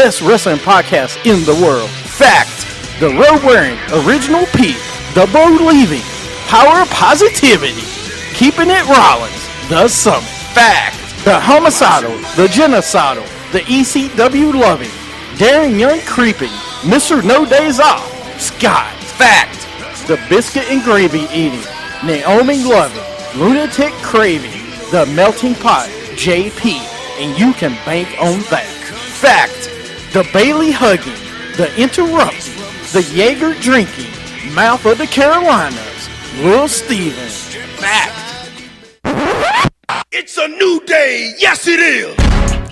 best wrestling podcast in the world. Fact. The road-wearing original Pete. The bro-leaving. Power of positivity. Keeping it Rollins. The Summit. Fact. The homicidal. The genocidal. The ECW loving. Daring Young creeping. Mr. No Days Off. Scott. Fact. The biscuit and gravy eating. Naomi loving. Lunatic craving. The melting pot. JP. And you can bank on that. Fact. The Bailey hugging. The interrupting. The Jaeger drinking. Mouth of the Carolinas. Lil Steven. Fact. It's a new day. Yes, it is.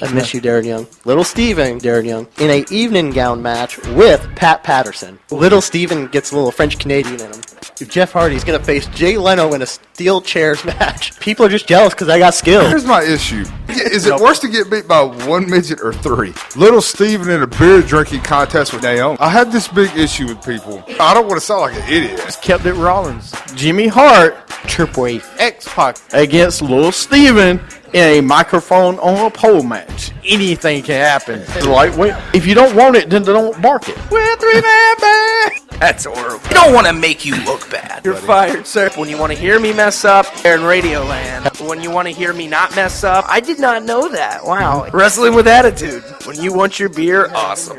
I miss you, Darren Young. Little Steven, Darren Young, in a evening gown match with Pat Patterson. Little Steven gets a little French Canadian in him. Jeff Hardy's going to face Jay Leno in a steel chairs match. People are just jealous because I got skills. Here's my issue. Is it worse to get beat by one midget or three? Little Steven in a beer drinking contest with Naomi. I have this big issue with people. I don't want to sound like an idiot. Just kept it Rollins. Jimmy Hart, Triple H, X-Pac against Lil Steven in a microphone on a pole match. Anything can happen. Lightweight. If you don't want it, then don't mark it. We're three-man band. That's horrible. You don't want to make you look bad. You're fired, sir. When you want to hear me mess up, they're in Radioland. When you want to hear me not mess up, I did not know that. Wow. Wrestling with attitude. When you want your beer, awesome.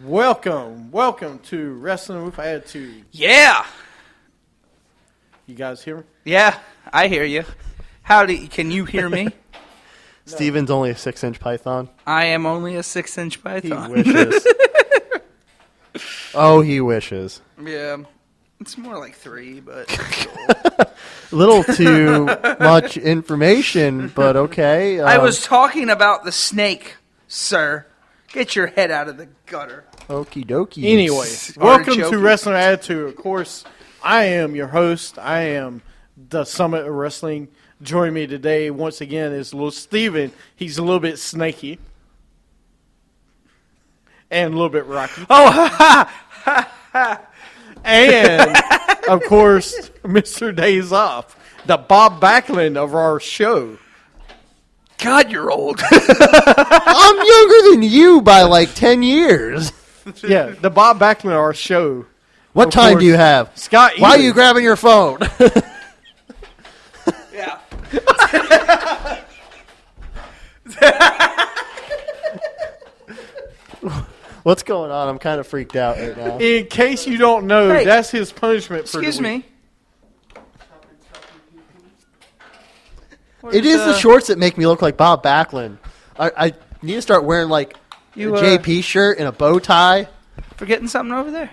Welcome to Wrestling with Attitude. Yeah. You guys hear me? Yeah, I hear you. Can you hear me? Steven's only a 6-inch python. I am only a 6-inch python. He wishes. Oh, he wishes. Yeah, it's more like 3, but A little too much information, but okay. I was talking about the snake, sir. Get your head out of the gutter. Okie dokie. Anyway, welcome to Wrestling with Attitude. Of course, I am your host. I am the Summit of Wrestling. Joining me today, once again, is Lil Steven. He's a little bit snaky. And a little bit rocky. Oh, ha, ha. And, of course, Mr. Days Off, the Bob Backlund of our show. God, you're old. I'm younger than you by like 10 years. Yeah, the Bob Backlund of our show. What time course, do you have? Scott Why are Ely. you grabbing your phone? Yeah. What's going on? I'm kind of freaked out right now. In case you don't know, Hey, that's his punishment for the Excuse week. me. It is the shorts that make me look like Bob Backlund. I need to start wearing like a JP shirt and a bow tie Forgetting something over there?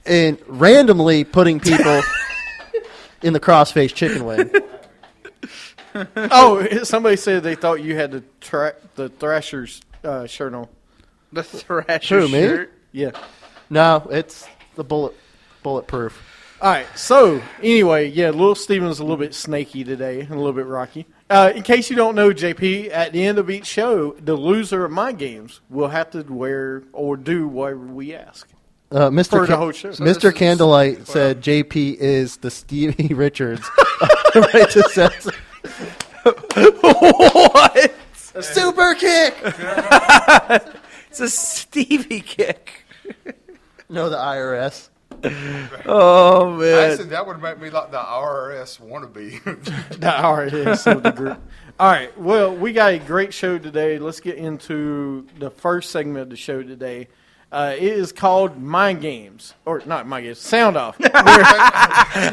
and randomly putting people in the crossface chicken wing. Oh, somebody said they thought you had the Thrasher's shirt on. The Thrasher Who, me? shirt? Yeah. No, it's the bulletproof. All right. So, anyway, yeah, Lil Steven's a little bit snaky today and a little bit rocky. In case you don't know, JP, at the end of each show, the loser of my games will have to wear or do whatever we ask. Mr. For the whole show. Mr. Candlelight said JP is the Stevie Richards. Right, just says. What? A super kick! It's a Stevie kick. No, the IRS. Oh, man. I said that would make me like the RRS wannabe. All right, yeah, so the group. All right, well, we got a great show today. Let's get into the first segment of the show today. It is called Mind Games, or not Mind Games, Sound Off. I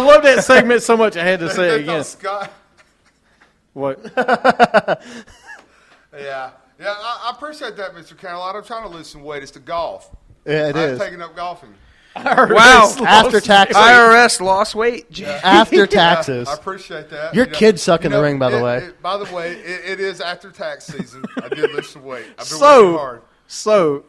love that segment so much I had to say it again. Scott. What? Yeah, I appreciate that, Mr. Candlelight. I'm trying to lose some weight. It's the golf. Yeah, it I'm is. taking up golfing. Wow. After taxes. IRS lost weight. Jeez. After taxes. I appreciate that. Your kids suck in the ring, by the way. By the way, it is after tax season. I did lose some weight. I've been working hard. So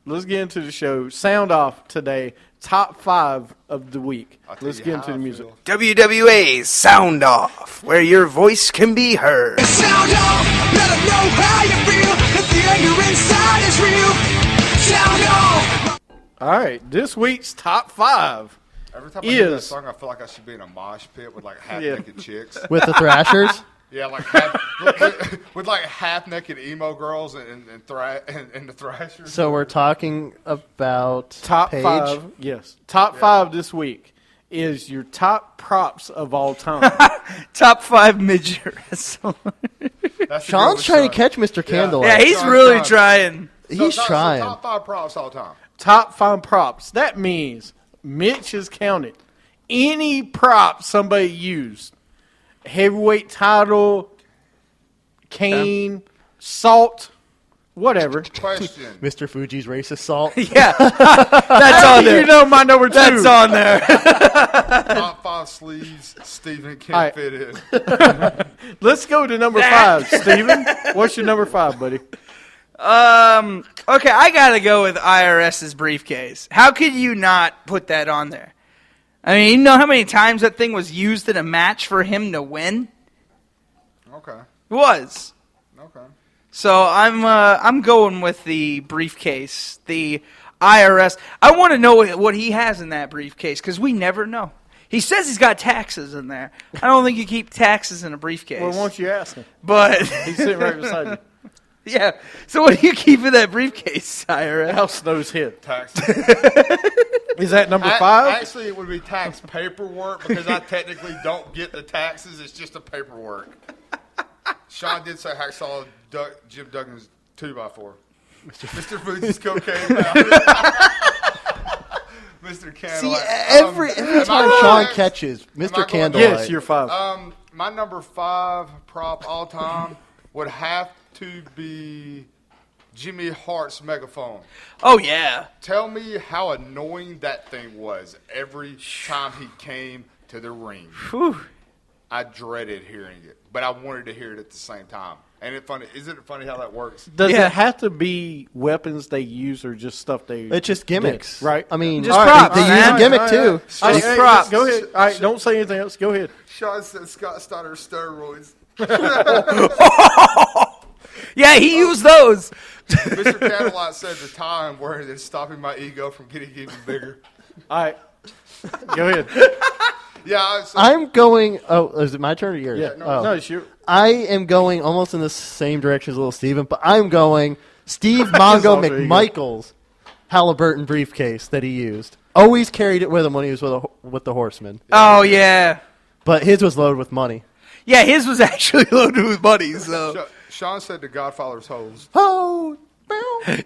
let's get into the show. Sound Off today. Top 5 of the week. Let's get into the music. WWA Sound Off, where your voice can be heard. Sound off. Let them know how you feel. If the anger inside is real. Sound off. All right, this week's top 5 Every time I hear that is song, I feel like I should be in a mosh pit with like half-naked chicks. With the Thrashers? Yeah, like with like half-naked emo girls and the Thrashers. So we're talking about Top Paige. 5. Yes. Top 5 this week is your top props of all time. Top 5 midget wrestler. That's the Sean's good trying one, to catch Mr. Candlelight. Yeah, he's Sean's really trying. trying. He's So trying. top 5 props all time. Top 5 props. That means Mitch has counted any prop somebody used. Heavyweight title, cane, salt, whatever. Question. Mr. Fuji's racist salt. Yeah, that's on there. You know my number 2. That's on there. Top 5 sleeves Steven can't All right. fit in. Let's go to number 5. Steven, what's your number 5, buddy? Okay, I gotta go with IRS's briefcase. How could you not put that on there? I mean, you know how many times that thing was used in a match for him to win? Okay. It was. Okay. So I'm going with the briefcase, the IRS. I want to know what he has in that briefcase because we never know. He says he's got taxes in there. I don't think you keep taxes in a briefcase. Well, why don't you ask him? But He's sitting right beside you. yeah. So what do you keep in that briefcase, IRS? House knows hit. Tax. Is that number 5? Actually, it would be tax paperwork because I technically don't get the taxes. It's just the paperwork. Sean did say Hacksaw Jim Duggan's 2x4. Mr. Fuji's cocaine mouth. Mr. Candlelight. See, every time Sean catches Mr. Candlelight. Yes, you're 5. My number 5 prop all time would have to be Jimmy Hart's megaphone. Oh yeah. Tell me how annoying that thing was every time he came to the ring. Whew. I dreaded hearing it, but I wanted to hear it at the same time. Ain't it funny? Isn't it funny how that works? Does Yeah. it have to be weapons they use or just stuff they... It's just gimmicks, did, right? I mean, Just all props, They use man. a gimmick too. All right, Just hey, props. Go ahead. All right, don't say anything else. Go ahead. Sean said Scott Steiner steroids. Yeah, he used those. Mr. Candlelight said the tie I'm wearing is stopping my ego from getting even bigger. All right. Go ahead. Yeah, I'm going. Oh, is it my turn or yours? Yeah, Oh. no, it's your... I am going almost in the same direction as little Steven, but I'm going Steve Mongo Oh, there you go. McMichael's Halliburton briefcase that he used. Always carried it with him when he was with the Horsemen. Oh yeah. But his was loaded with money. Yeah, his was actually loaded with money. So Sean said the Godfather's hoes. Oh,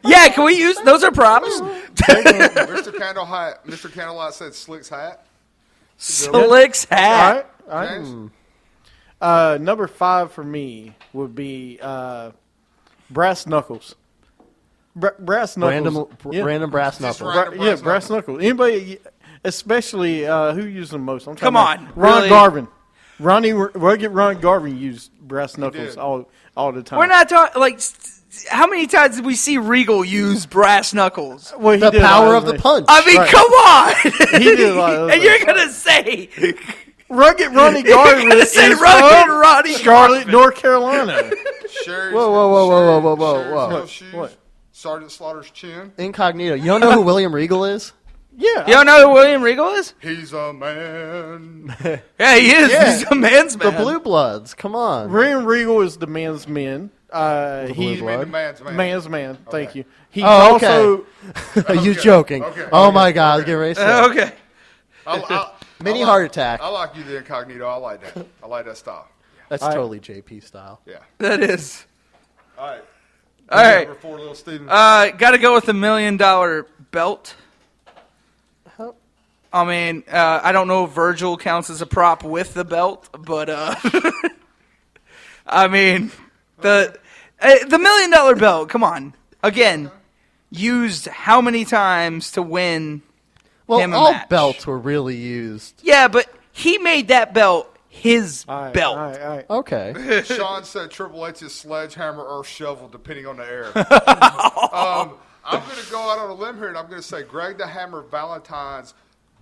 yeah, can we use those? Are props? Mr. Candlelight said Slick's hat. Slick's All hat. right. All right. James? Number 5 for me would be brass knuckles. Brass knuckles. random brass Just knuckles. random brass brass knuckles. Anybody, especially who used them most? I'm Come talking on, about Ron really? Garvin. Ron Garvin used brass knuckles did. all the time. We're not talking like. How many times did we see Regal use brass knuckles? Well, he The did a lot power of of the things. punch. I mean, Right. come on. He did a lot of and those you're gonna say Rugged Ronnie Garvin gonna say is Rugged from Ronnie Charlotte, Garvin. North Carolina. Sherry's, Whoa. Sherry's shoes, What? Sergeant Slaughter's chin. Incognito. You don't know who William Regal is? Yeah. You don't know who William Regal is? He's a man. Yeah, he is. Yeah. He's a man's The man. Blue Bloods. Come on. William Regal is the man's man. Blue He's Blood? The man's man. man's man. Thank you. He's Oh, okay. also Are you joking? Okay. Oh my God. I was getting ready to say. Okay. Mini I heart attack. I like you, the Incognito. I like that. I like that style. That's All right. totally JP style. Yeah. That is. All right. All right. Number 4, little Steven. Got to go with the $1 million belt. I mean, I don't know if Virgil counts as a prop with the belt, but I mean, the $1 million belt. Come on, again, used how many times to win Well, him a all match? belts were really used. Yeah, but he made that belt his all right, belt. All right. Okay. Sean said Triple H's sledgehammer or shovel, depending on the air. I'm going to go out on a limb here, and I'm going to say Greg the Hammer Valentine's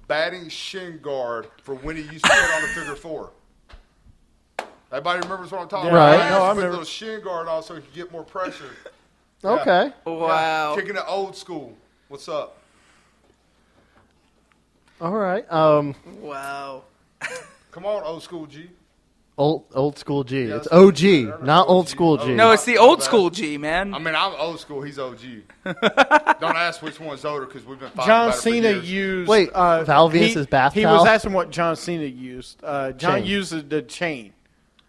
batting shin guard for when he used to put on the figure 4. Everybody remembers what I'm talking Yeah, Right. about? no, I Put a remember. little shin guard on so he could get more pressure. Okay. Wow. Kicking it old school. What's up? All right. Wow. Come on, old school G. Old school G. Yeah, It's that's what OG, I'm not old OG. school G. No, it's the old school G, man. I mean, I'm old school. He's OG. Don't ask which one's older because we've been fighting John about it for Cena years. used. Wait, Valvius' bath He towel? was asking what John Cena used. John Chain. used the chain.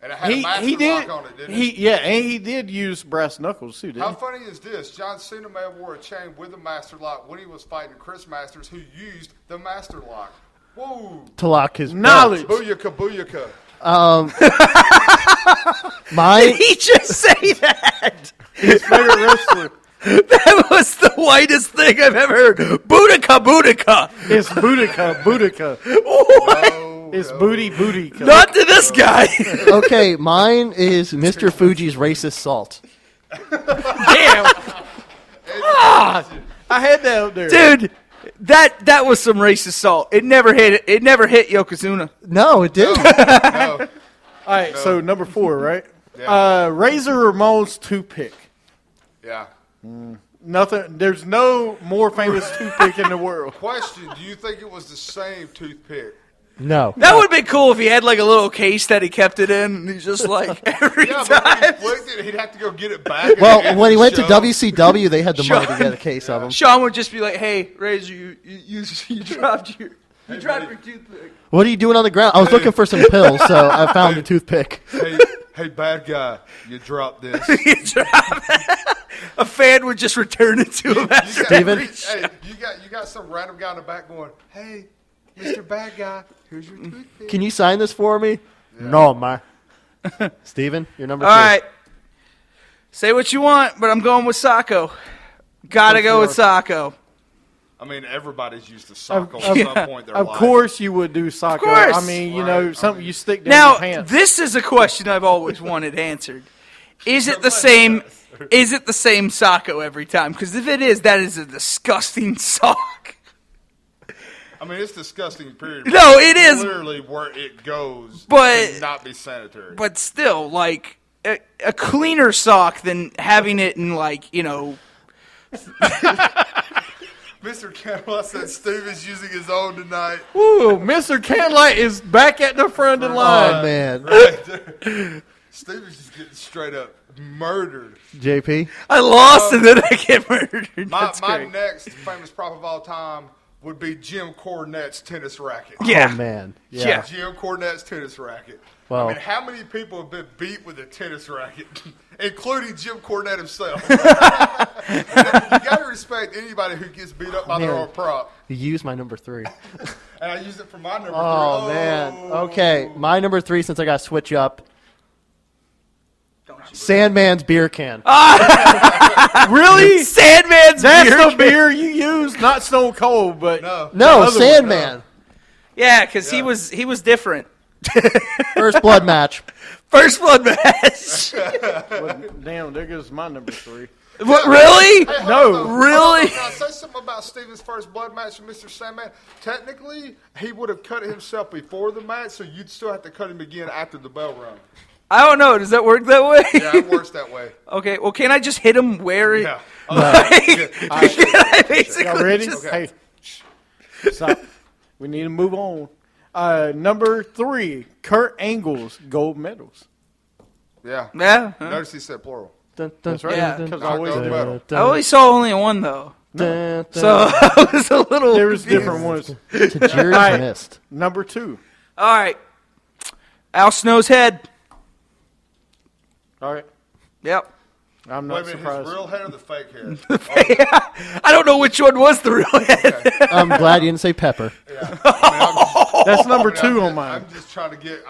And it had a master He did. lock on it, didn't it? And he did use brass knuckles too. Didn't How he? funny is this? John Cena may have wore a chain with a master lock when he was fighting Chris Masters, who used the master lock. Whoa! To lock his Knowledge. Booyaka, booyaka. Mine, He just say that. His favorite wrestler That was the whitest thing I've ever heard. Boudica, Boudica. is Boudica. No, It's no. Booty. Not to this guy. okay, mine is Mr. Fuji's racist salt. Damn. I had that up there. Dude, that was some racist salt. It never hit Yokozuna. No, it didn't. No. All right, so number 4, right? Yeah. Razor Ramon's toothpick. Yeah. Nothing. There's no more famous toothpick in the world. Question: do you think it was the same toothpick? No. That would have been cool if he had like a little case that he kept it in, and he's just like every Yeah, but when he time. flicked it, he'd have to go get it back. at the Well, end when he of went the to show. WCW, they had the money to Sean. get a case of them. Sean would just be like, "Hey, Razor, you dropped your toothpick." What are you doing on the ground? I was looking for some pills, so I found a toothpick. Hey, bad guy, you dropped this. A fan would just return it to him after Steven? every show. Hey, you got some random guy in the back going, "Hey, Mr. Bad Guy, here's your toothpick." Can you sign this for me? No, man. Steven, you're number 2. All right. Say what you want, but I'm going with Sacco. Gotta go with Sacco. I mean, everybody's used to Socko Of- at some point in their Of life. course you would do soccer. course. I mean, you know, Right. something you stick down Now, your pants. this is a question I've always wanted answered. Is it the same? Is it the same Sacco every time? Because if it is, that is a disgusting sock. I mean, it's disgusting, period. No, it is. Literally where it goes But- to not be sanitary. But still, like a cleaner sock than having it in Mr. Campbell said Steve is using his own tonight. Ooh, Mr. Candlelight is back at the front of the line. Oh, man. Right there. Steve is just getting straight up murdered. JP? I lost and then I get murdered. My That's great. next famous prop of all time would be Jim Cornette's tennis racket. Yeah. Oh, man. Yeah. Jim Cornette's tennis racket. Well- I mean, how many people have been beat with a tennis racket, including Jim Cornette himself? You got to respect anybody who gets beat up by their Man. own prop. You used my number 3. And I used it for my number 3. Oh, man. Okay, my number 3, since I got to switch up. Sandman's beer can. Really? Sandman's That's beer. the beer you use, not Stone Cold, but No. No, other one, Sandman. Yeah, because he was different. First blood match. First blood match. damn, there goes my number 3. What, really? Hey, hold No. on, though. Really? Can I say something about Steven's first blood match with Mr. Sandman? Technically, he would have cut himself before the match, so you'd still have to cut him again after the bell rung. I don't know. Does that work that way? Yeah, it works that way. Okay. Well, can I just hit him where? Yeah. Can I basically Y'all ready? just- Hey, stop. We need to move on. Number 3, Kurt Angle's gold medals. Yeah. Yeah. huh? Notice he said plural. That's right. Yeah. Because Not gold medal. I only saw only one though, so I was a little. there was confused. different ones. Tajiri's Alright. missed. Number 2. All right. Al Snow's head. All right. Yep. I'm Wait not a minute, surprised. his real hair or the fake hair? I don't know which one was the real head. I'm glad you didn't say pepper. That's number 2 on I'm mine. just trying to get.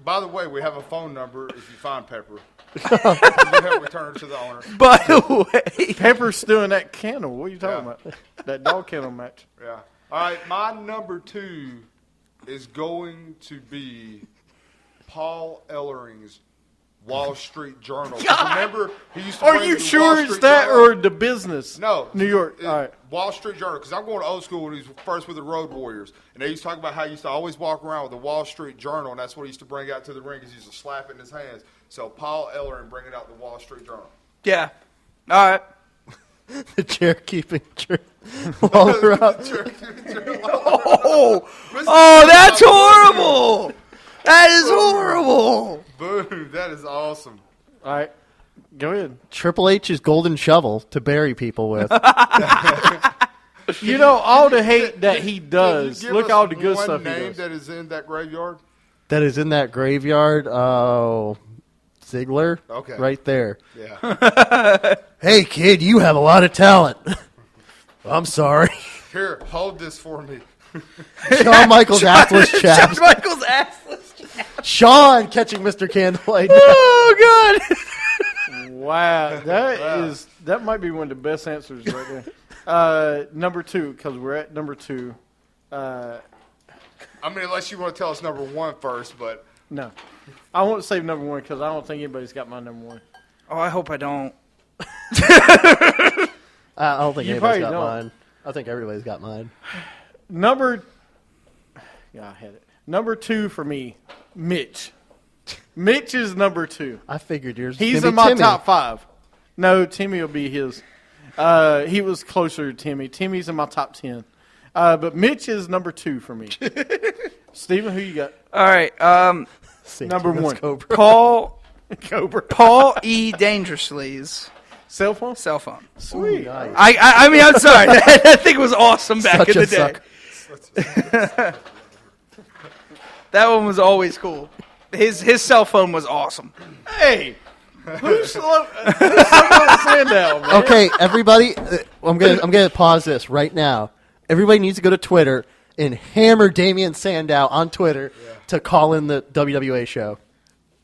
By the way, we have a phone number if you find Pepper. We have returned to the owner. By the way, Pepper's still in that kennel. What are you talking Yeah. about? That dog kennel match. Yeah. All right, my number 2 is going to be Paul Ellering's Wall Street Journal. 'Cause remember, he used to Are bring you the sure Wall it's Street that Journal. or the business? No, New York. it- All right. Wall Street Journal, because I'm going to old school when he was first with the Road Warriors. And they used to talk about how he used to always walk around with the Wall Street Journal, and that's what he used to bring out to the ring because he used to slap it in his hands. So Paul Ellering bringing out the Wall Street Journal. yeah. All right. The chair keeping Waller up. Oh, that's horrible. That is horrible. Boo, that is awesome. All right, go ahead. Triple H's golden shovel to bury people with. You know, all the hate that he Can does. you give Look us all the good one stuff he name does. that is in that graveyard? That is in that graveyard. Oh, Ziggler. Okay. Right there. Yeah. Hey, kid, you have a lot of talent. I'm sorry. Here, hold this for me. Shawn Michaels assless chaps. Shawn Michaels assless. Sean catching Mr. Candlelight. Oh God. Wow, that might be one of the best answers right there. Number 2, because we're at number 2. I mean, unless you want to tell us number 1 first, but No, I won't say number 1 because I don't think anybody's got my number 1. Oh, I hope I don't. I don't think You anybody's probably got don't. mine. I think everybody's got mine. Yeah, I had it. Number 2 for me, Mitch. Mitch is number 2. I figured yours. was He's gonna in be my Timmy. top 5. No, Timmy will be his. He was closer to Timmy. Timmy's in my top 10. But Mitch is number 2 for me. Steven, who you got? All right. Same Number team as 1. Cobra. Paul E. Dangerously's Cell phone? cell phone. Sweet. Nice. I mean, I'm sorry. That thing was awesome back Such in a the day. suck. That one was always cool. His cell phone was awesome. Hey, who's Sandow, man? Okay, everybody, I'm gonna pause this right now. Everybody needs to go to Twitter and hammer Damian Sandow on Twitter to call in the WWA show.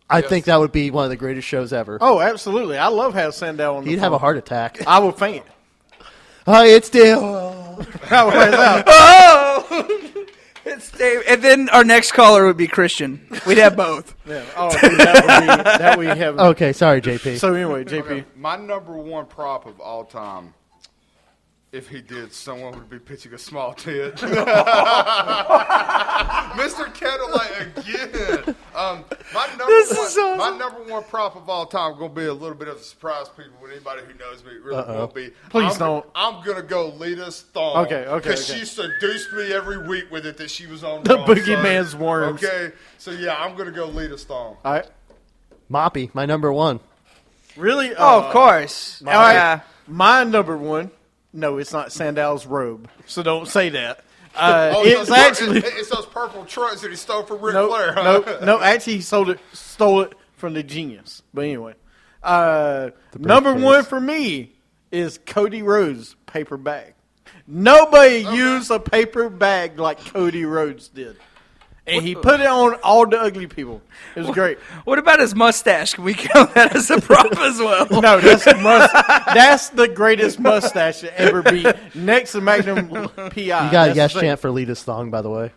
I think that would be one of the greatest shows ever. Oh, absolutely. I love having Sandow on the He'd phone. have a heart attack. I would faint. Hi, it's Dale. How was that? Oh, it's Dave. And then our next caller would be Christian. We'd have both. Yeah. Oh, dude, that we have. Okay, sorry, JP. So anyway, JP. okay, my number 1 prop of all time, if he did, someone would be pitching a small tit. Mr. Candlelight again. My number one prop of all time going to be a little bit of a surprise, people. With anybody who knows me, it really will be. Please don't. I'm going to go Lita's thong. Okay. Because she seduced me every week with it that she was on. The Raw, boogeyman's worms. Okay, so yeah, I'm going to go Lita's thong. All right. Moppy, my number 1. Really? Oh, of course. All right. Yeah. My number 1. No, it's not Sandow's robe. So don't say that. It's It's actually those purple trucks that he stole from Ric Flair. Huh? no. Actually, he stole it from the Genius. But anyway, number 1 for me is Cody Rhodes paper bag. Nobody used a paper bag like Cody Rhodes did, and he put it on all the ugly people. It was great. What about his mustache? Can we count that as a prop as well? No, that's the greatest mustache to ever be. Next to Magnum PI. You got a yes chant for Lita's thong, by the way.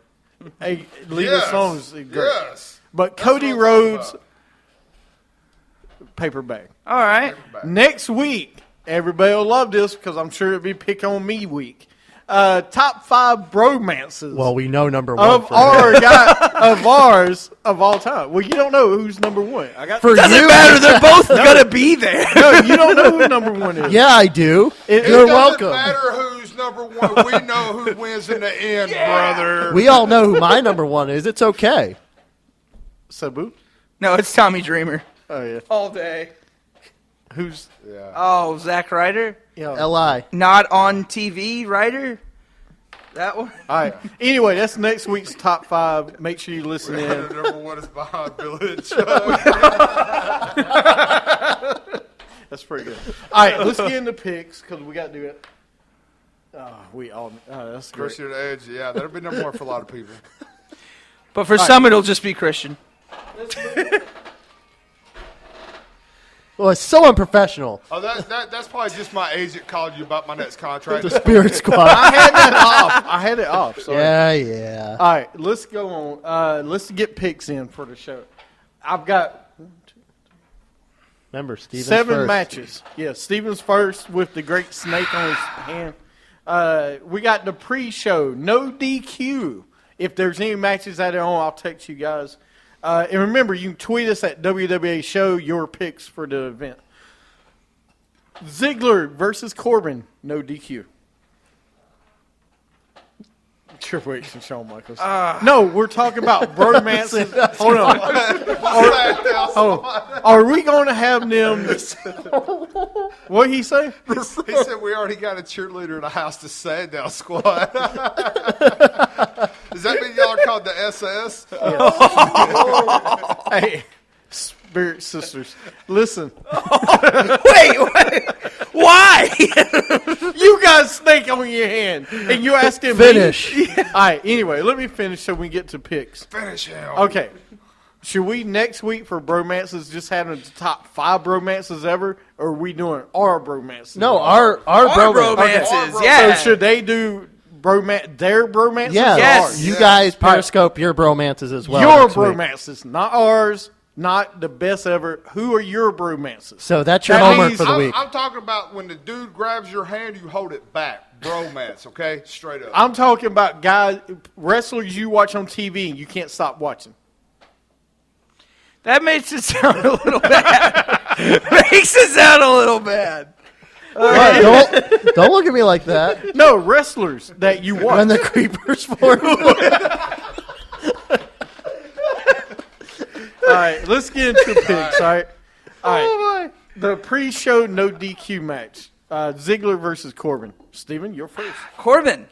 Hey, Lita Stone's great. Yes. But That's Cody what I'm talking Rhodes, about. paper bag. All right. Next week, everybody will love this because I'm sure it'll be pick on me week. Top 5 bromances Well, we know number 1 of for ours of all time. Well, you don't know who's number 1. I got For Doesn't you? matter. They're both gonna be there. no. You don't know who number 1 is. Yeah, I do. It You're doesn't welcome. matter who's number 1. We know who wins in the end, brother. We all know who my number 1 is. It's okay. Sabu. No, it's Tommy Dreamer. Oh yeah. All day. Who's Yeah. Oh, Zack Ryder. Li. Not on TV, Ryder. That one. All right. Anyway, that's next week's top 5. Make sure you listen in. Number 1 is behind Billy and Chuck. That's pretty good. All right, let's get into picks because we got to do it. That's great. Christian Edge, yeah, that'll be number 1 for a lot of people. But for some, it'll just be Christian. Well, it's so unprofessional. Oh, that's probably just my agent calling you about my next contract. The Spirit Squad. I had that off. I had it off. Sorry. Yeah. All right, let's go on. Let's get picks in for the show. I've got Remember, Steven's 7 first. matches. Yeah, Steven's first with the great snake on his hand. We got the pre-show, no DQ. If there's any matches that are on, I'll text you guys. And remember, you can tweet us at WWA Show your picks for the event. Ziggler versus Corbin, no DQ. Triple H and Shawn Michaels. No, we're talking about bromances. Hold on. Are we going to have them? What he say? He said we already got a cheerleader in the house, the Sandown Squad. Does that mean y'all are called the SS? Hey, Spirit Sisters, listen. Wait, why? You got a snake on your hand, and you're asking Finish. me. All right, anyway, let me finish so we get to picks. Finish him. Okay. Should we next week for bromances just having the top 5 bromances ever, or are we doing our bromances? No, our bromances, Okay. yeah. So should they do their bromances? Yes. or Yes. ours? You guys Periscope your bromances as well. Your next week. bromances, not ours, not the best ever. Who are your bromances? So that's your That homework means for the week. I'm talking about when the dude grabs your hand, you hold it back. Bromance, okay? Straight up. I'm talking about guys, wrestlers you watch on TV and you can't stop watching. That makes it sound a little bad. Makes it sound a little bad. Don't look at me like that. No, wrestlers that you watch. When the creepers form. All right, let's get into picks. All right. The pre-show no DQ match: Ziggler versus Corbin. Steven, you're first. Corbin.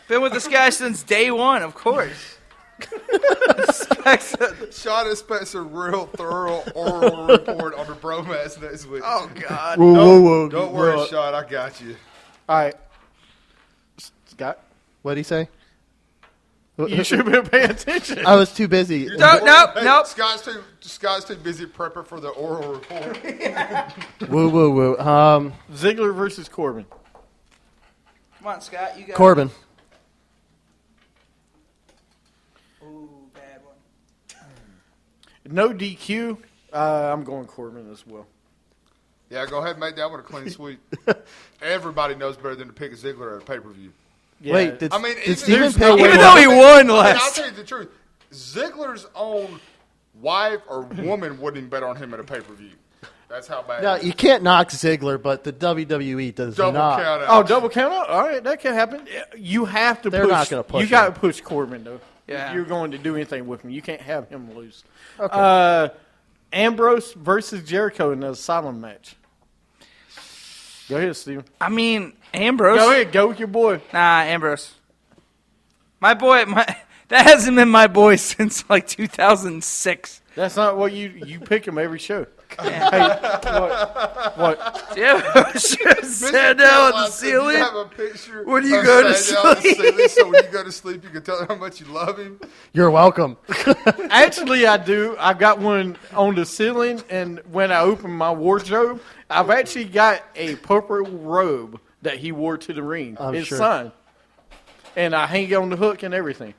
Been with this guy since day one, of course. Sean expects a real thorough oral report on the bromance next week. Oh, God. Don't worry, Sean. I got you. All right, Scott, What'd he say? you should be paying attention. I was too busy. Nope. Scott's too busy prepping for the oral report. Woo. Ziggler versus Corbin. Come on, Scott. You got Corbin. Ooh, bad one. No DQ. I'm going Corbin as well. Yeah, go ahead and make that one a clean sweep. Everybody knows better than to pick Ziggler at a pay-per-view. Yeah. Wait, did even- Steven there's pick no way- Even though he won I'll last. tell you the truth. Ziggler's own wife or woman wouldn't even bet on him at a pay-per-view. That's how bad. No, it is. you can't knock Ziggler, but the WWE does Double not. count out. Oh, double count out? All right, that can happen. You have to They're push. not gonna push You got to him. push Corbin, though. Yeah. If you're going to do anything with him. You can't have him lose. Okay. Ambrose versus Jericho in the Asylum match. Go ahead, Steven. I mean, Ambrose. Go ahead. Go with your boy. Nah, Ambrose. My boy, that hasn't been my boy since like 2006. That's not what you pick him every show. Hey, what? Yeah, stand down on the ceiling. You have a picture When you of go to stand down on the sleep. ceiling, so when you go to sleep, you can tell him how much you love him. You're welcome. Actually, I do. I've got one on the ceiling, and when I open my wardrobe, I've actually got a purple robe that he wore to the ring. I'm It's sure. signed. And I hang it on the hook and everything.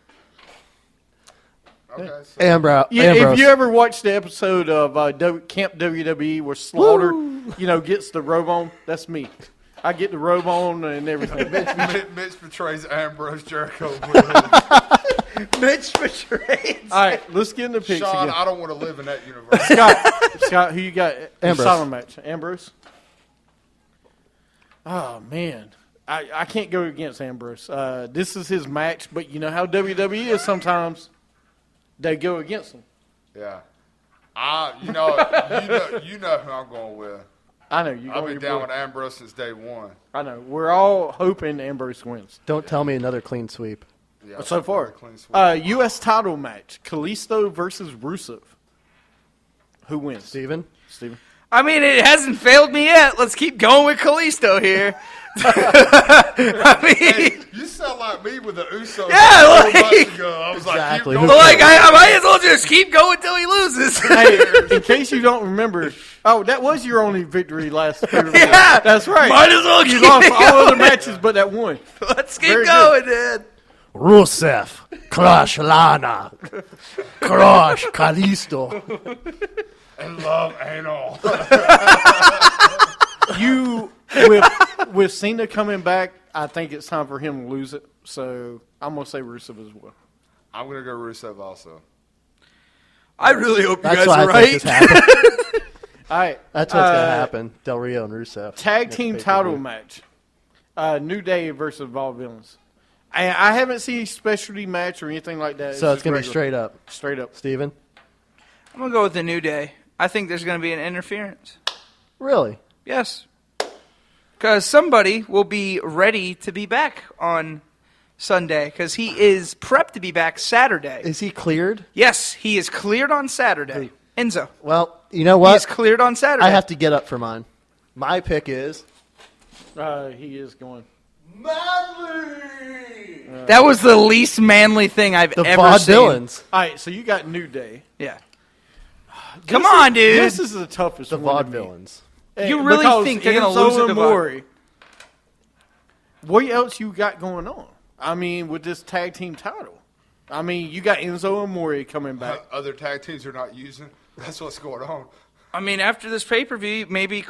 Okay, so Ambrose. If you ever watched the episode of Camp WWE where Slaughter, gets the robe on, that's me. I get the robe on and everything. Mitch betrays Ambrose Jericho. Mitch betrays. All right, let's get into picks Sean, again. I don't want to live in that universe. Scott, who you got? Ambrose. Asylum match. Ambrose? Oh, man. I can't go against Ambrose. This is his match, but you know how WWE is sometimes. They go against him. Yeah. You know who I'm going with. I know. You're I've going been your down boy. with Ambrose since day one. I know. We're all hoping Ambrose wins. Don't tell me another clean sweep. Yeah, So far. clean sweep. U.S. title match. Kalisto versus Rusev. Who wins? Steven? Steven. I mean, it hasn't failed me yet. Let's keep going with Kalisto here. I mean, Hey, you sound like me with the Usos. Yeah, a like- month ago. I was Exactly. like, Who keep going. like I might as well just keep going till he loses. Hey, in case you don't remember, that was your only victory last year. Yeah. That's right. Might as well You keep lost it all other going. matches but that one. Let's keep Very going, man. Rusev. Crush Lana. Crush Kalisto. And love anal. With Cena coming back, I think it's time for him to lose it. So I'm gonna say Rusev as well. I'm going to go Rusev also. I really hope you That's guys what are I think right. is happening. All right, That's what's going to happen. Del Rio and Rusev. tag Next team pay-per-view. title match. New Day versus Vaudevillains. I haven't seen a specialty match or anything like that. So it's just going to be regular. straight up. Straight up. Steven? I'm going to go with the New Day. I think there's going to be an interference. Really? Yes. Because somebody will be ready to be back on Sunday because he is prepped to be back Saturday. Is he cleared? Yes, he is cleared on Saturday. Enzo. Well, you know what? He is cleared on Saturday. I have to get up for mine. My pick is... He is going. That was the least manly thing I've The ever seen. Vaudevillains. All right, so you got New Day. Yeah. Come on, dude. This is the toughest The one to me. Vaudevillains. You really Because think they're gonna Enzo lose it and to Maury. What else you got going on? I mean, with this tag team title. I mean, you got Enzo and Maury coming back. Other tag teams are not using. That's what's going on. I mean, after this pay-per-view, maybe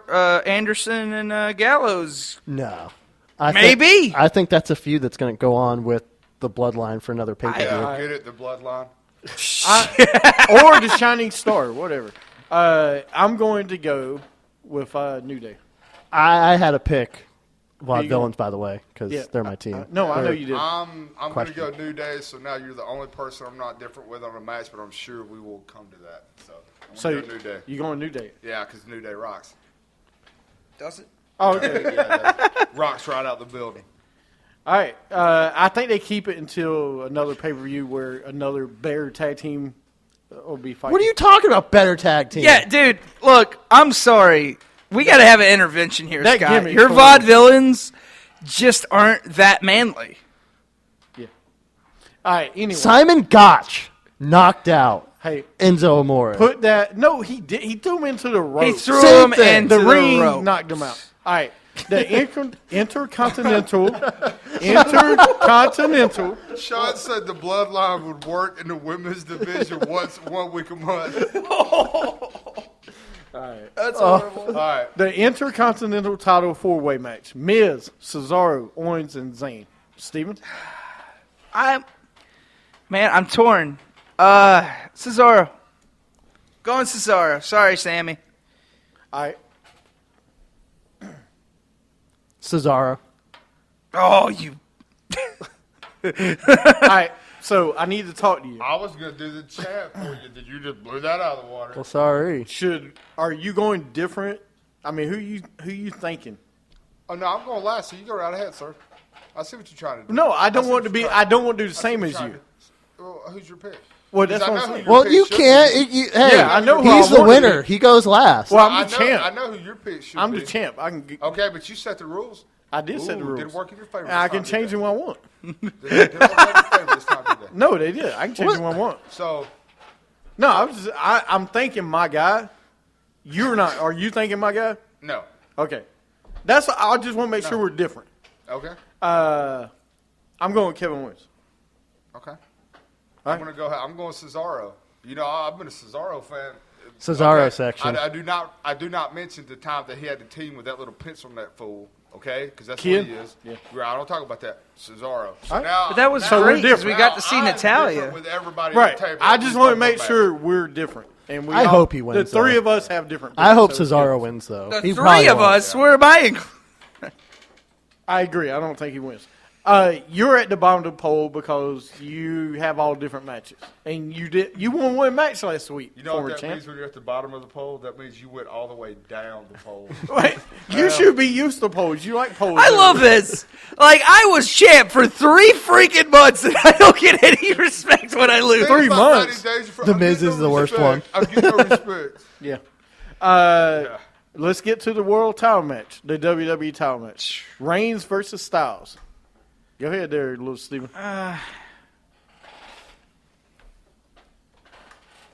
Anderson and Gallows. No. Maybe. I think that's a feud that's going to go on with the Bloodline for another pay-per-view. Yeah, get it, the bloodline. Or the Shining Star, whatever. I'm going to go with New Day. I had a pick you Vaudevillains, by the way, because Yeah. they're my team. No, I know you did. I'm going to Question. go New Day, so now you're the only person I'm not different with on a match, but I'm sure we will come to that. So I'm So going to go New Day. you going New Day? Yeah, because New Day rocks. Does it? Oh, okay. Yeah, rocks right out the building. All right. I think they keep it until another pay-per-view where another better tag team will be fighting. What are you talking about, better tag team? Yeah, dude, look, I'm sorry. We got to have an intervention here, That Scott. gimmick Your for- vaudevillains just aren't that manly. Yeah. All right. Anyway. Simon Gotch knocked out Hey, Enzo Amore. put that. No, he did. He threw him into the rope. He threw Same him thing. into the the ring, rope. knocked him out. All right. The Intercontinental. Sean said the bloodline would work in the women's division once 1 week a month. That's horrible. All right. The Intercontinental title four-way match. Miz, Cesaro, Owens, and Zayn. Steven? I'm torn. Cesaro. Going Cesaro. Sorry, Sammy. All right. Cesaro. Oh, you. All right. So I need to talk to you. I was going to do the chat for you. Did you just blew that out of the water? Well, sorry. Are you going different? I mean, who you thinking? Oh, no, I'm going last, so you go right ahead, sir. I see what you're trying to do. No, I don't see want what to you're be. trying- I don't want to do the I see same what as you're you. trying to- Well, who's your pick? Well, that's I what know I'm who saying. your Well, pick you should can't. be. Hey, Yeah, I know who he's I the wanna winner. be. He goes last. Well, I'm I the know, champ. I know who your pick should I'm be. the champ. I can. Okay, but you set the rules. I did set the Ooh, rules. didn't work in your favor. And I this can time, change did them when I want. they? Didn't work in your favor this time, did they? No, they did. I can change them when I want. So, No, I'm thinking my guy. You're not. Are you thinking my guy? no. Okay. That's. I just want to make sure we're different. Okay. I'm going with Kevin Owens. Okay. Right. I'm going Cesaro. You know, I've been a Cesaro fan. Cesaro section. I do not mention the time that he had the team with that little pencil on that fool. Okay, because that's Kid? what he is. Yeah. Right, I don't talk about that. Cesaro. So All right. now, But that was So we're great because we different. got to see I'm Natalia. different with everybody Right. at the table. I just want to make sure we're different. And we I all- hope he wins, The three though. of us have different. I hope picks, so Cesaro wins, though. The He three probably of won't. us, where am I? I agree. I don't think he wins. You're at the bottom of the poll because you have all different matches, and you won one match last week. You know former what that champ. means when you're at the bottom of the poll? That means you went all the way down the poll. Wait, you should be used to polls. You like polls. I love this. Like, I was champ for 3 freaking months, and I don't get any respect when I lose. 3 About months. 90 days, The Miz is the worst one. I get no respect. Yeah. Yeah. Let's get to the world title match, the WWE title match. Reigns versus Styles. Go ahead there, little Steven.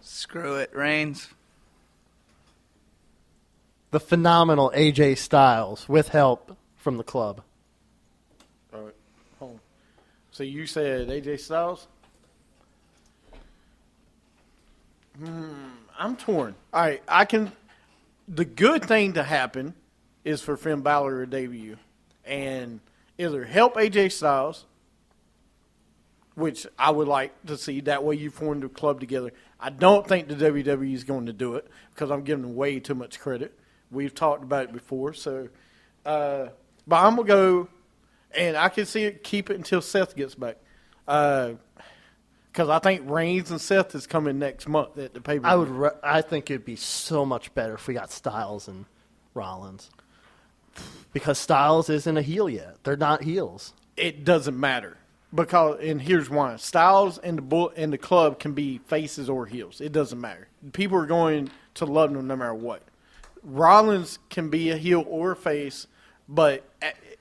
Screw it, Reigns. The phenomenal AJ Styles with help from the club. All right, hold on. So you said AJ Styles? I'm torn. All right, I can. The good thing to happen is for Finn Balor to debut and either help AJ Styles, which I would like to see. That way you form the club together. I don't think the WWE is going to do it because I'm giving them way too much credit. We've talked about it before. So, but I'm going to go, And I can see it keep it until Seth gets back. Because I think Reigns and Seth is coming next month at the pay-per-view. I think it'd be so much better if we got Styles and Rollins. Because Styles isn't a heel yet. They're not heels. It doesn't matter. And here's why. Styles and the club can be faces or heels. It doesn't matter. People are going to love them no matter what. Rollins can be a heel or a face, but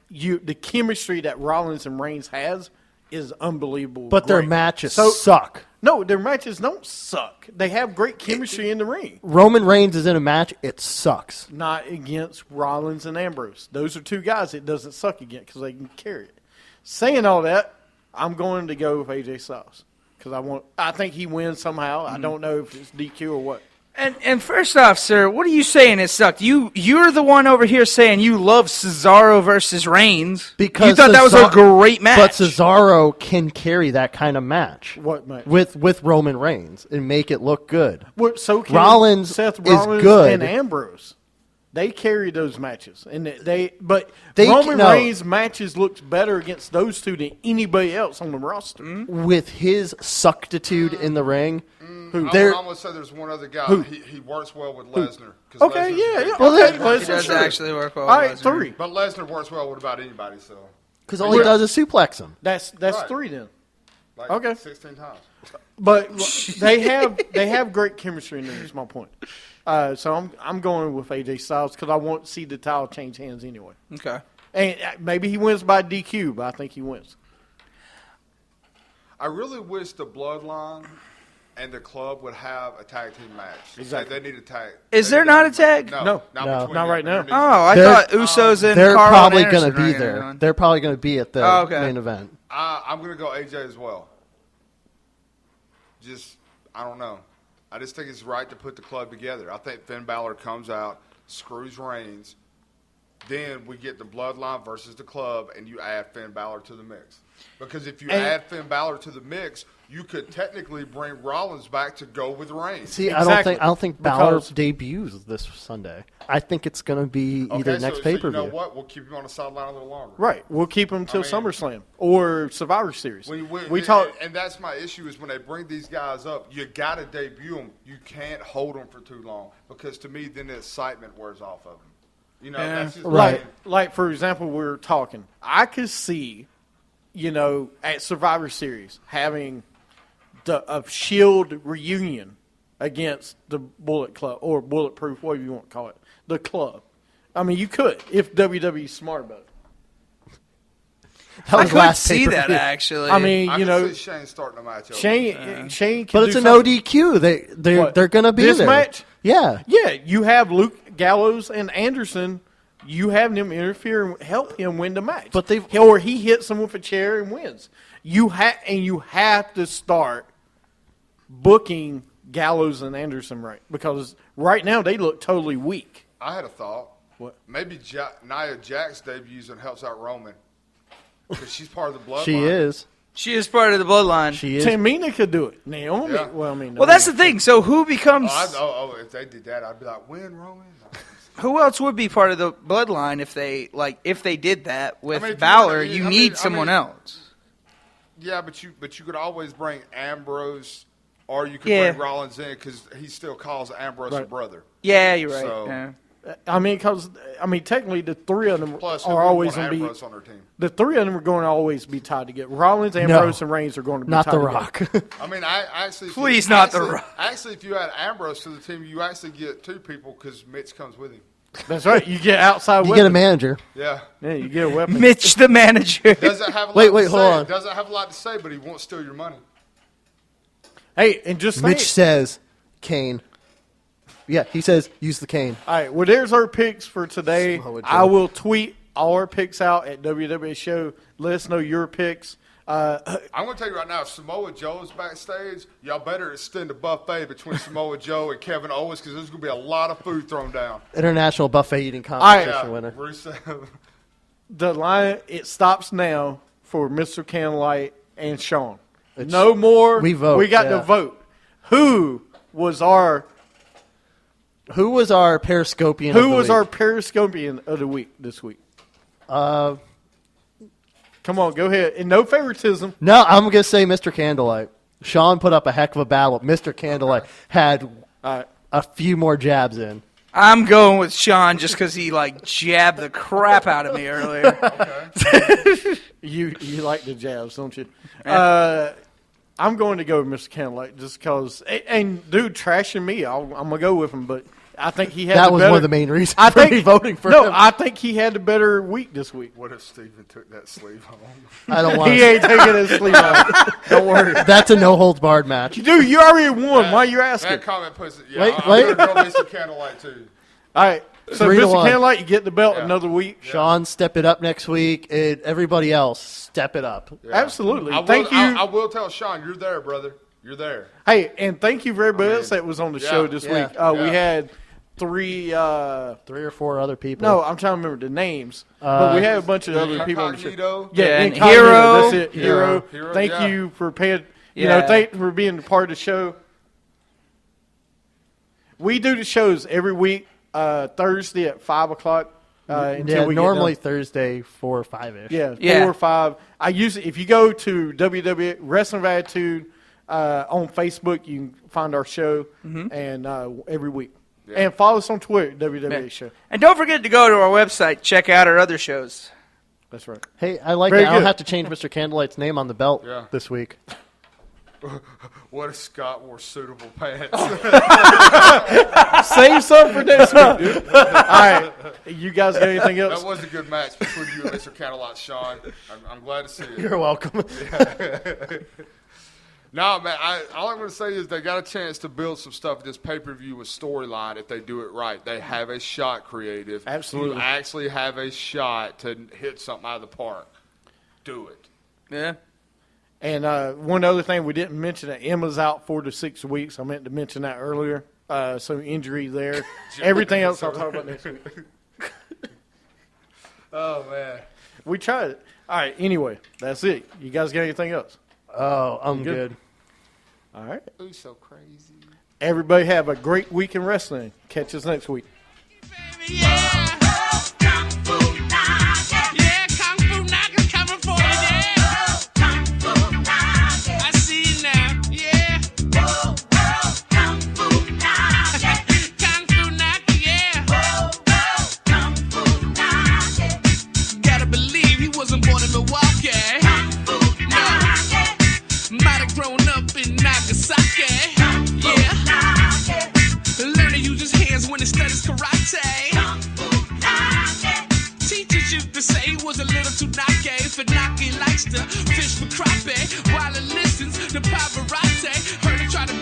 the chemistry that Rollins and Reigns has is unbelievable. But their great. matches suck. No, their matches don't suck. They have great chemistry in the ring. Roman Reigns is in a match, it sucks. Not against Rollins and Ambrose. Those are two guys it doesn't suck against because they can carry it. Saying all that, I'm going to go with AJ Styles because I think he wins somehow. I don't know if it's DQ or what. And first off, sir, what are you saying it sucked? You're the one over here saying you love Cesaro versus Reigns. Because you thought that was a great match. But Cesaro can carry that kind of match. What match? With Roman Reigns and make it look good. Well, so can Seth Rollins is good. And Ambrose. They carry those matches, and Roman Reigns' matches looks better against those two than anybody else on the roster. With his sucktitude in the ring, I'm going to say there's one other guy. He works well with Lesnar. Okay, yeah. Well, he does actually work well. All right, with Lesnar. 3. But Lesnar works well with about anybody. So because all he does is suplex him. That's Right. 3 then. like Okay. 16 times. But they have great chemistry in there. That's my point. So I'm going with AJ Styles because I want to see the title change hands anyway. Okay. And maybe he wins by DQ, but I think he wins. I really wish the Bloodline and the club would have a tag team match. Exactly. They need a tag. Is there not a tag? No. not No. between Not them. right now. There needs to Oh, I They're- thought Usos and They're Carl probably and going to Anderson be were there. on. They're probably going to be at the Oh, okay. main event. I'm going to go AJ as well. I don't know. I just think it's right to put the club together. I think Finn Balor comes out, screws Reigns, then we get the Bloodline versus the club, and you add Finn Balor to the mix. Because if you add Finn Balor to the mix, you could technically bring Rollins back to go with Reigns. See, Exactly. I don't think Balor debuts this Sunday. I think it's going to be either next pay-per-view. So you know what? We'll keep him on the sideline a little longer. Right. We'll keep him till I mean- SummerSlam or Survivor Series. We talk. and that's my issue is when they bring these guys up, you got to debut them. You can't hold them for too long because to me, then the excitement wears off of them. You know, that's just Right. Like for example, we're talking. I could see, at Survivor Series having a Shield reunion against the Bullet Club or Bulletproof, whatever you want to call it, the club. I mean, you could if WWE's smart about it. That I was could last see that pay-per-view. actually. I mean, I can see Shane starting a match. Shane can But do it's an something. ODQ. They're going to be This there. match? Yeah. Yeah, you have Luke Gallows and Anderson. You have them interfere and help him win the match. But or he hits him with a chair and wins. You have to start booking Gallows and Anderson right because right now they look totally weak. I had a thought. What? Maybe Nia Jax debuts and helps out Roman because she's part of the bloodline. She is. she is part of the bloodline. She is. Tamina could do it. Naomi, Yeah. well, I mean, Well, that's the thing. So who becomes? If they did that, I'd be like, win, Roman. Who else would be part of the bloodline if they did that with if you Balor? want- You I need mean- someone else. Yeah, but you could always bring Ambrose, or you could Yeah. bring Rollins in because he still calls Ambrose a Right. brother. Yeah, you're right. So- Yeah. I mean, technically the three of them Plus, who are would always want going to be. Ambrose on their team? The three of them are going to always be tied together. Rollins, Ambrose, and Reigns are going to be Not tied The together. Rock. I mean, I actually Please not The Rock. Actually, if you add Ambrose to the team, you actually get two people because Mitch comes with him. That's right. You get outside you weapons. get a manager. Yeah. Yeah, you get a weapon. Mitch, the manager. Doesn't have a lot Wait, to hold say. on. Doesn't have a lot to say, but he won't steal your money. Hey, and just Mitch say it. says, Kane. Yeah, he says, use the cane. All right, well, there's our picks for today. Samoa Joe. I will tweet all our picks out at WWA Show. Let us know your picks. I'm going to tell you right now, if Samoa Joe's backstage, y'all better extend the buffet between Samoa Joe and Kevin Owens because there's going to be a lot of food thrown down. International buffet eating right. competition winner. Rusev. The line, it stops now for Mr. Candlelight and Sean. No more. We vote, We got yeah. to vote. Who was our Periscopian? Who was our Periscopian of the week this week? Come on, go ahead. And no favoritism. No, I'm going to say Mr. Candlelight. Sean put up a heck of a battle. Mr. Candlelight had a few more jabs in. I'm going with Sean just because he jabbed the crap out of me earlier. You like the jabs, don't you? I'm going to go with Mr. Candlelight just because. And dude, trashing me, I'm gonna go with him. But I think he had. That was one of the main reasons for me voting for him. No, I think he had the better week this week. What if Steven took that sleeve home? I don't want. He ain't taking his sleeve off. Don't worry. That's a no holds barred match. Dude, you already won. Why are you asking? That comment puts it. Yeah, Wait. I'm going to go Mr. Candlelight too. All right. So, 3-1. Mr. Candlelight, you get the belt another week. Sean, step it up next week. And everybody else, step it up. Yeah. Absolutely. Thank you. I will tell Sean, you're there, brother. You're there. Hey, and thank you for everybody else that was on the show this week. We had three or four other people. No, I'm trying to remember the names. But we had a bunch of other people on the show. Incognito. Yeah, and Incognito, Hero. That's it. Hero. Hero, Thank yeah. you for paying. Yeah. Thank you for being a part of the show. We do the shows every week, Thursday at 5 o'clock. Until we normally get done. Thursday 4 or 5ish. Yeah, 4 or 5. I usually, if you go to WWA Wrestling of Attitude on Facebook, you can find our show and every week. Yeah. And follow us on Twitter, WWA Show. And don't forget to go to our website, check out our other shows. That's right. Hey, I like Very that. I'll good. have to change Mr. Candlelight's name on the belt this week. What if Scott wore suitable pants? Save some for next week, dude. All right. You guys got anything else? That was a good match between you and Mr. Candlelight, Sean. I'm glad to see you. You're welcome. No, man, all I'm going to say is they got a chance to build some stuff in this pay-per-view with storyline if they do it right. They have a shot, creative. Absolutely. You actually have a shot to hit something out of the park. Do it. Yeah. And one other thing we didn't mention, that Emma's out 4 to 6 weeks. I meant to mention that earlier. Some injury there. Everything else I'll talk about next week. Oh, man. We tried it. All right, anyway, that's it. You guys got anything else? Oh, I'm good. All right. Who's so crazy? Everybody have a great week in wrestling. Catch us next week. Yeah. Kung Fu Nugget. Yeah, Kung Fu Nugget coming for you, yeah. Kung Fu Nugget. I see you now, yeah. Kung Fu Nugget. Kung Fu Nugget, yeah. Kung Fu Nugget. Gotta believe he wasn't born in Milwaukee. Kung Fu Nugget. Might have grown up in Nagasaki. Yeah. Learn to use his hands when he studies karate. Teachers used to say he was a little too knocky. Fanaki likes to fish for crappie while he listens to paparazzi. Heard him try to